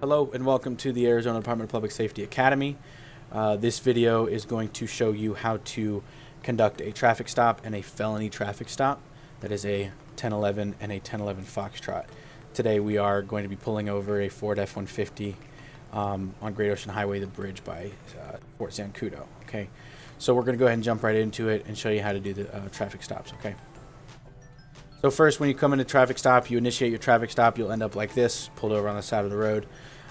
Hello and welcome to the Arizona Department of Public Safety Academy. This video is going to show you how to conduct a traffic stop and a felony traffic stop. That is a 1011 and a 1011 Foxtrot. Today we are going to be pulling over a Ford F-150 on Great Ocean Highway, the bridge by Fort Zancudo. Okay, so we're going to go ahead and jump right into it and show you how to do the traffic stops. Okay. So first, when you come into traffic stop, you initiate your traffic stop. You'll end up like this, pulled over on the side of the road.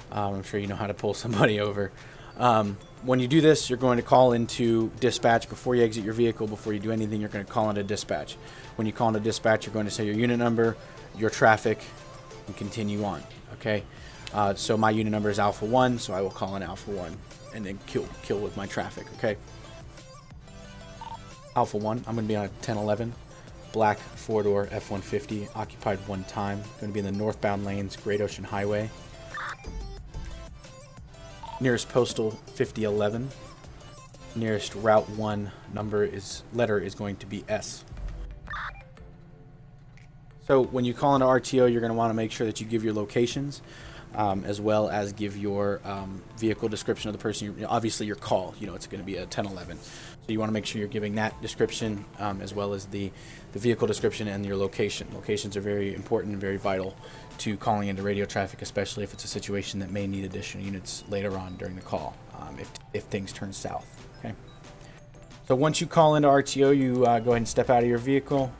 I'm sure you know how to pull somebody over. When you do this, you're going to call into dispatch before you exit your vehicle. Before you do anything, you're going to call into dispatch. When you call into dispatch, you're going to say your unit number, your traffic, and continue on. Okay. So my unit number is Alpha 1, so I will call in Alpha 1 and then kill with my traffic. Okay. Alpha 1, I'm going to be on a 1011. Black four-door F-150, occupied one time. Going to be in the northbound lanes, Great Ocean Highway. Nearest postal 5011. Nearest Route 1 letter is going to be S. So when you call into RTO, you're going to want to make sure that you give your locations, as well as give your vehicle description of the person. Obviously, your call. It's going to be a 1011. So you want to make sure you're giving that description, as well as the vehicle description and your location. Locations are very important and very vital to calling into radio traffic, especially if it's a situation that may need additional units later on during the call, if things turn south. Okay. So once you call into RTO, you go ahead and step out of your vehicle.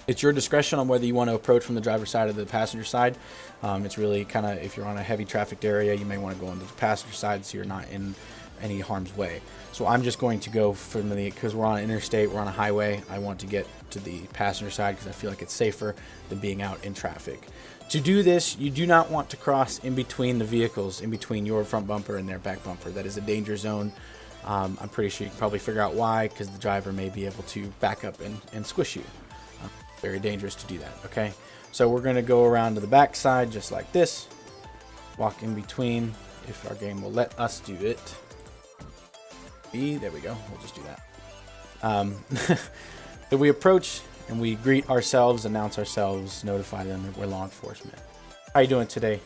It's your discretion on whether you want to approach from the driver's side or the passenger side. It's really kind of, if you're on a heavy trafficked area, you may want to go on the passenger side so you're not in any harm's way. So I'm just going to go from because we're on an interstate, we're on a highway, I want to get to the passenger side because I feel like it's safer than being out in traffic. To do this, you do not want to cross in between the vehicles, in between your front bumper and their back bumper. That is a danger zone. I'm pretty sure you can probably figure out why, because the driver may be able to back up and squish you. Very dangerous to do that. Okay, so we're going to go around to the back side just like this, walk in between if our game will let us do it. There we go, we'll just do that. So we approach and we greet ourselves, announce ourselves, notify them that we're law enforcement. How you doing today?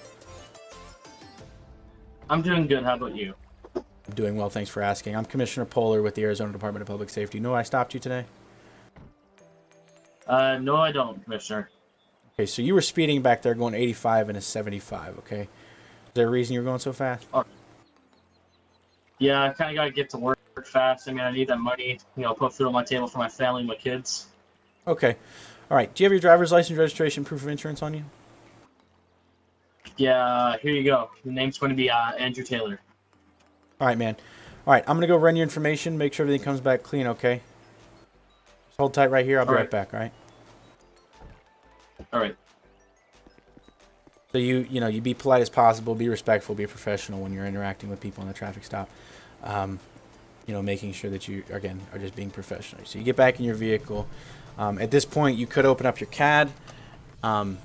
I'm doing good. How about you? I'm doing well, thanks for asking. I'm Commissioner Poehler with the Arizona Department of Public Safety. You know why I stopped you today? No, I don't, Commissioner. Okay, so you were speeding back there going 85 and a 75, okay? Is there a reason you were going so fast? Yeah, I kind of got to get to work fast. I mean, I need that money, put food on my table for my family and my kids. Okay. All right. Do you have your driver's license, registration, proof of insurance on you? Yeah, here you go. The name's going to be Andrew Taylor. All right, man. All right, I'm going to go run your information, make sure everything comes back clean, okay? Just hold tight right here. I'll be right back, all right? All right. So you be polite as possible, be respectful, be professional when you're interacting with people on the traffic stop. Making sure that you, again, are just being professional. So you get back in your vehicle. At this point, you could open up your CAD and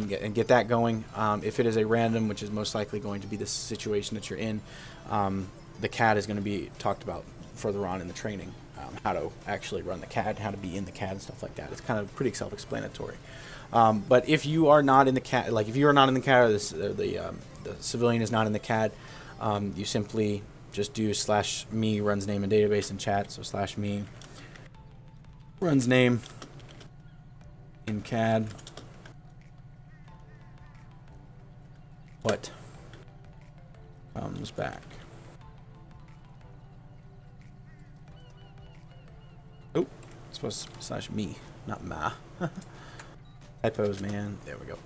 get that going. If it is a random, which is most likely going to be the situation that you're in, the CAD is going to be talked about further on in the training. How to actually run the CAD, how to be in the CAD and stuff like that. It's kind of pretty self-explanatory. But if you are not in the CAD, like if you are not in the CAD, or the civilian is not in the CAD, you simply just do /me runs name and database in chat. So /me runs name in CAD. What comes back? Oh, it's supposed to /me, not ma. Typos, man. There we go.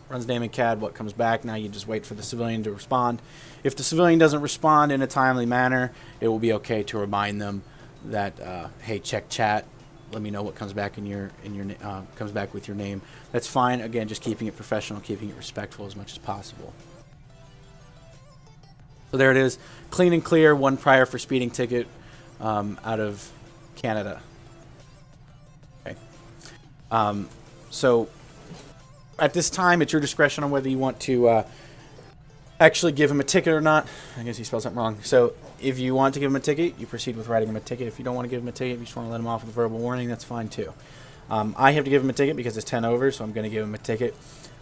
Runs name in CAD. What comes back? Now you just wait for the civilian to respond. If the civilian doesn't respond in a timely manner, it will be okay to remind them that, hey, check chat. Let me know what comes back comes back with your name. That's fine. Again, just keeping it professional, keeping it respectful as much as possible. So there it is, clean and clear. One prior for speeding ticket out of Canada. Okay. So at this time, it's your discretion on whether you want to actually give him a ticket or not. I guess he spelled something wrong. So if you want to give him a ticket, you proceed with writing him a ticket. If you don't want to give him a ticket, you just want to let him off with a verbal warning, that's fine too. I have to give him a ticket because it's 10 over, so I'm going to give him a ticket.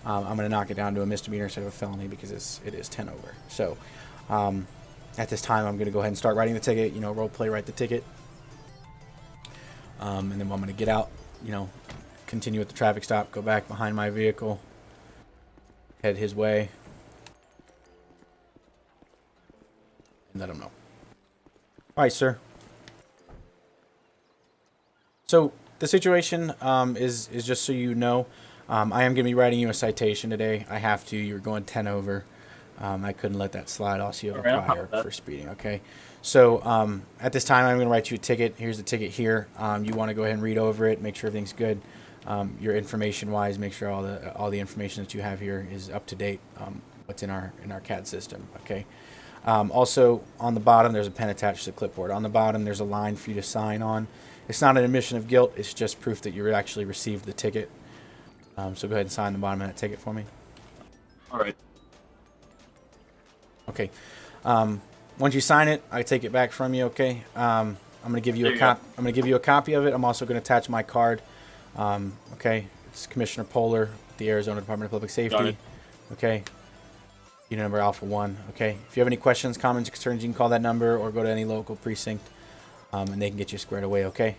I'm going to knock it down to a misdemeanor instead of a felony because it is 10 over. So at this time, I'm going to go ahead and start writing the ticket. You know, role play, write the ticket. And then I'm going to get out, you know, continue with the traffic stop, go back behind my vehicle, head his way, and let him know. All right, sir. So the situation is just so you know, I am going to be writing you a citation today. I have to. You're going 10 over. I couldn't let that slide. Also, you have a prior for speeding. Okay. So at this time, I'm going to write you a ticket. Here's the ticket here. You want to go ahead and read over it, make sure everything's good. Your information-wise, make sure all the information that you have here is up to date. What's in our CAD system. Okay. Also, on the bottom, there's a pen attached to the clipboard. On the bottom, there's a line for you to sign on. It's not an admission of guilt. It's just proof that you actually received the ticket. So go ahead and sign the bottom of that ticket for me. All right. Okay. Once you sign it, I take it back from you. Okay. I'm gonna give you I'm gonna give you a copy of it. I'm also gonna attach my card. Okay. It's Commissioner Polar, the Arizona Department of Public Safety. Okay. Unit number Alpha 1. Okay. If you have any questions, comments, concerns, you can call that number or go to any local precinct, and they can get you squared away. Okay.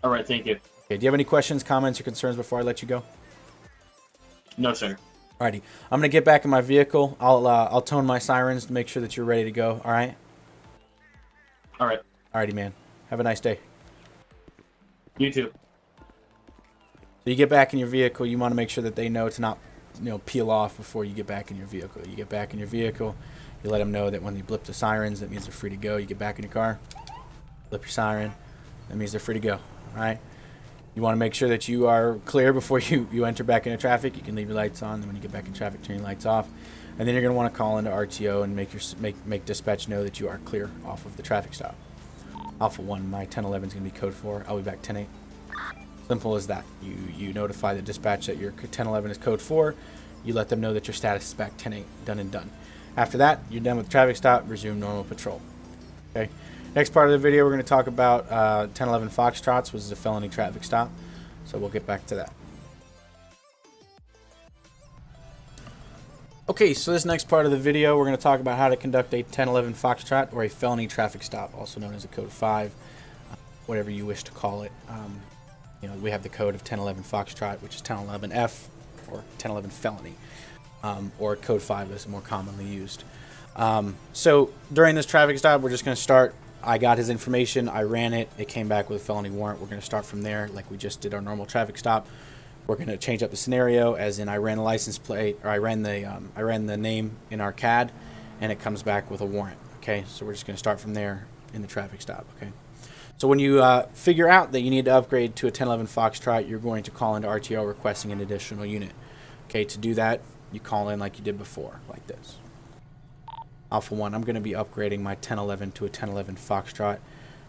All right. Thank you. Okay. Do you have any questions, comments, or concerns before I let you go? No, sir. Alrighty, I'm gonna get back in my vehicle. I'll tone my sirens to make sure that you're ready to go. All right. All right. Alrighty, man. Have a nice day. You too. So you get back in your vehicle. You want to make sure that they know to not, you know, peel off before you get back in your vehicle. You get back in your vehicle. You let them know that when you blip the sirens, that means they're free to go. You get back in your car. Blip your siren. That means they're free to go. All right. You want to make sure that you are clear before you enter back into traffic. You can leave your lights on. Then when you get back in traffic, turn your lights off. And then you're going to want to call into RTO and make dispatch know that you are clear off of the traffic stop. Alpha 1, my 1011 is going to be code 4. I'll be back 10-8. Simple as that. You notify the dispatch that your 1011 is code 4. You let them know that your status is back 10-8. Done and done. After that, you're done with the traffic stop. Resume normal patrol. Okay. Next part of the video, we're going to talk about 1011 Foxtrots, which is a felony traffic stop. So we'll get back to that. Okay, so this next part of the video, we're going to talk about how to conduct a 1011 Foxtrot or a felony traffic stop, also known as a code 5, whatever you wish to call it. You know, we have the code of 1011 Foxtrot, which is 1011F or 1011 felony, or code 5 is more commonly used. So during this traffic stop, we're just going to start. I got his information. I ran it. It came back with a felony warrant. We're going to start from there like we just did our normal traffic stop. We're going to change up the scenario, as in I ran the license plate, or I ran the name in our CAD, and it comes back with a warrant. Okay, so we're just going to start from there in the traffic stop. Okay, so when you figure out that you need to upgrade to a 1011 Foxtrot, you're going to call into RTO requesting an additional unit. Okay, to do that, you call in like you did before, like this. Alpha 1, I'm going to be upgrading my 1011 to a 1011 Foxtrot.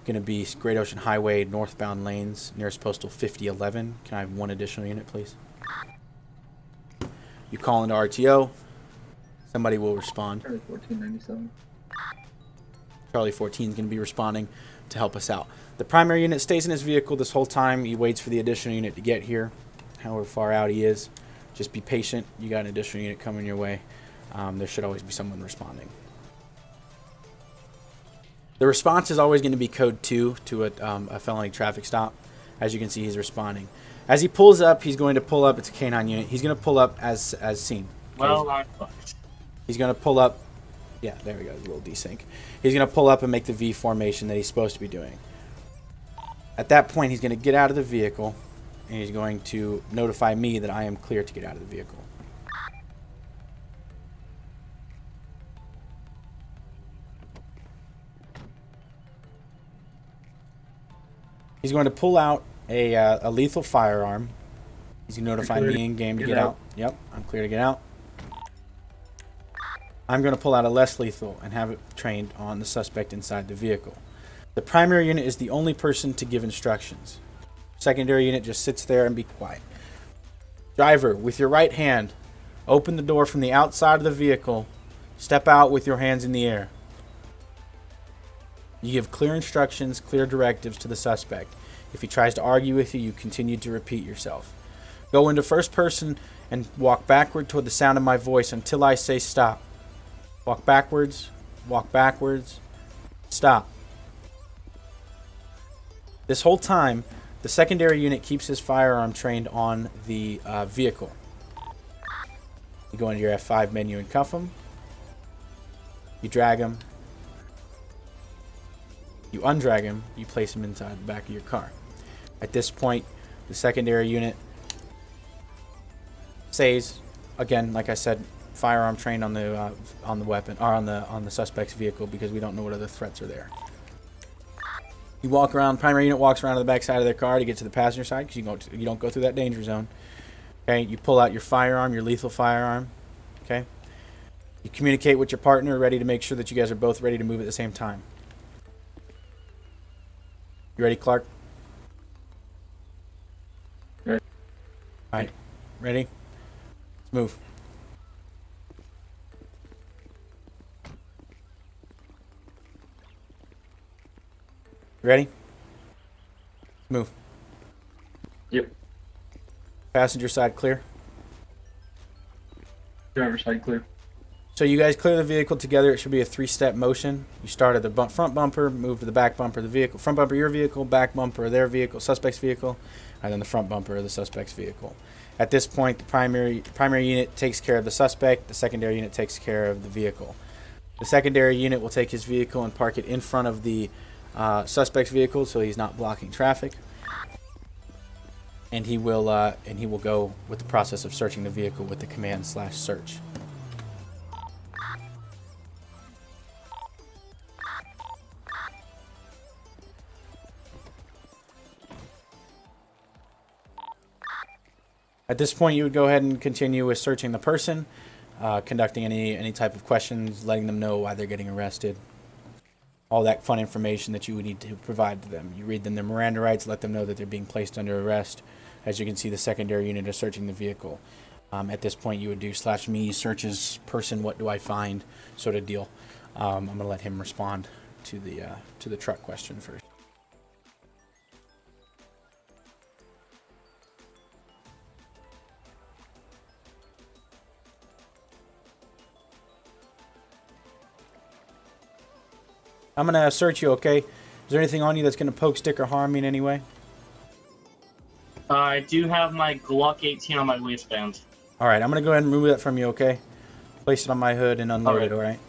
Going to be Great Ocean Highway northbound lanes, nearest postal 5011. Can I have one additional unit, please? You call into RTO. Somebody will respond. Charlie 1497. Charlie 14 is going to be responding to help us out. The primary unit stays in his vehicle this whole time. He waits for the additional unit to get here, however far out he is. Just be patient. You got an additional unit coming your way. There should always be someone responding. The response is always going to be code 2 to a felony traffic stop. As you can see, he's responding. As he pulls up, he's going to pull up. It's a K9 unit. He's going to pull up as seen. Okay? Well, He's going to pull up. Yeah, there we go. A little desync. He's going to pull up and make the V formation that he's supposed to be doing. At that point, he's going to get out of the vehicle, and he's going to notify me that I am clear to get out of the vehicle. He's going to pull out a lethal firearm. He's going to notify me in game to get out. Yep, I'm clear to get out. I'm going to pull out a less lethal and have it trained on the suspect inside the vehicle. The primary unit is the only person to give instructions. Secondary unit just sits there and be quiet. Driver, with your right hand, open the door from the outside of the vehicle. Step out with your hands in the air. You give clear instructions, clear directives to the suspect. If he tries to argue with you, you continue to repeat yourself. Go into first person and walk backward toward the sound of my voice until I say stop. Walk backwards, stop. This whole time, the secondary unit keeps his firearm trained on the vehicle. You go into your F5 menu and cuff him. You drag him. You undrag him. You place him inside the back of your car. At this point, the secondary unit says, again, like I said, firearm trained on the weapon or on the suspect's vehicle because we don't know what other threats are there. You walk around. Primary unit walks around to the back side of their car to get to the passenger side because you don't go through that danger zone. Okay, you pull out your firearm, your lethal firearm. Okay, you communicate with your partner, ready to make sure that you guys are both ready to move at the same time. You ready, Clark? Ready. All right, ready? Let's move. Ready? Move. Yep. Passenger side clear. Driver's side clear. So you guys clear the vehicle together. It should be a 3-step motion. You start at the front bumper, move to the back bumper of the vehicle. Front bumper of your vehicle, back bumper of their vehicle, suspect's vehicle, and then the front bumper of the suspect's vehicle. At this point, the primary unit takes care of the suspect. The secondary unit takes care of the vehicle. The secondary unit will take his vehicle and park it in front of the suspect's vehicle so he's not blocking traffic. And he will go with the process of searching the vehicle with the command/search. At this point, you would go ahead and continue with searching the person, conducting any type of questions, letting them know why they're getting arrested. All that fun information that you would need to provide to them. You read them their Miranda rights, let them know that they're being placed under arrest. As you can see, the secondary unit is searching the vehicle. At this point, you would do /me searches person, what do I find, sort of deal. I'm going to let him respond to the truck question first. I'm going to search you, okay? Is there anything on you that's going to poke, stick, or harm me in any way? I do have my Glock 18 on my waistband. All right, I'm going to go ahead and remove that from you, okay? Place it on my hood and unload it, all right?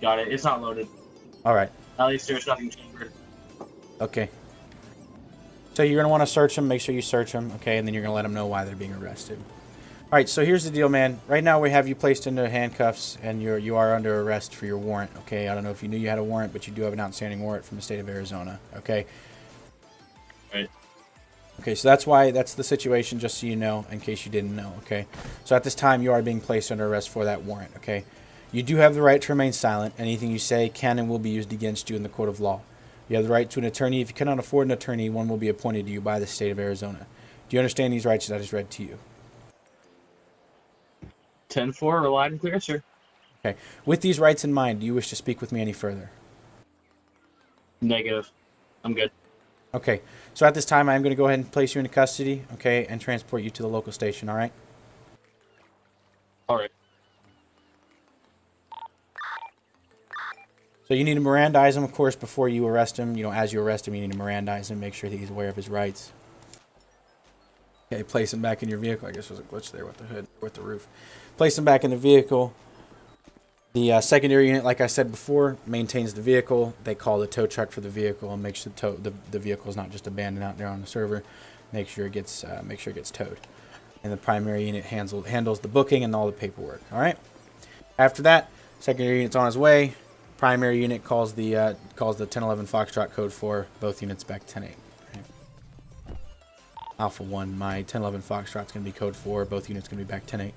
Got it. It's not loaded. All right. At least there's nothing chambered. Okay. So you're going to want to search them. Make sure you search them, okay? And then you're going to let them know why they're being arrested. All right, so here's the deal, man. Right now we have you placed into handcuffs, and you are under arrest for your warrant, okay? I don't know if you knew you had a warrant, but you do have an outstanding warrant from the state of Arizona, okay? Right. Okay, so that's the situation, just so you know, in case you didn't know, okay? So at this time, you are being placed under arrest for that warrant, okay? You do have the right to remain silent. Anything you say can and will be used against you in the court of law. You have the right to an attorney. If you cannot afford an attorney, one will be appointed to you by the state of Arizona. Do you understand these rights that I just read to you? 10-4, loud and clear, sir. Okay. With these rights in mind, do you wish to speak with me any further? Negative. I'm good. Okay. So at this time, I am going to go ahead and place you into custody, okay, and transport you to the local station, all right? All right. So you need to Mirandize him, of course, before you arrest him. You know, as you arrest him, you need to Mirandize him, make sure that he's aware of his rights. Okay, place him back in your vehicle. I guess there's a glitch there with the hood, with the roof. Place him back in the vehicle. The secondary unit, like I said before, maintains the vehicle. They call the tow truck for the vehicle and make sure the vehicle is not just abandoned out there on the server. Make sure it gets towed. And the primary unit handles the booking and all the paperwork. All right. After that, secondary unit's on his way. Primary unit calls the 1011 Foxtrot code for both units back 10-8. Alpha 1, my 1011 Foxtrot's going to be code 4. Both units going to be back 10-8.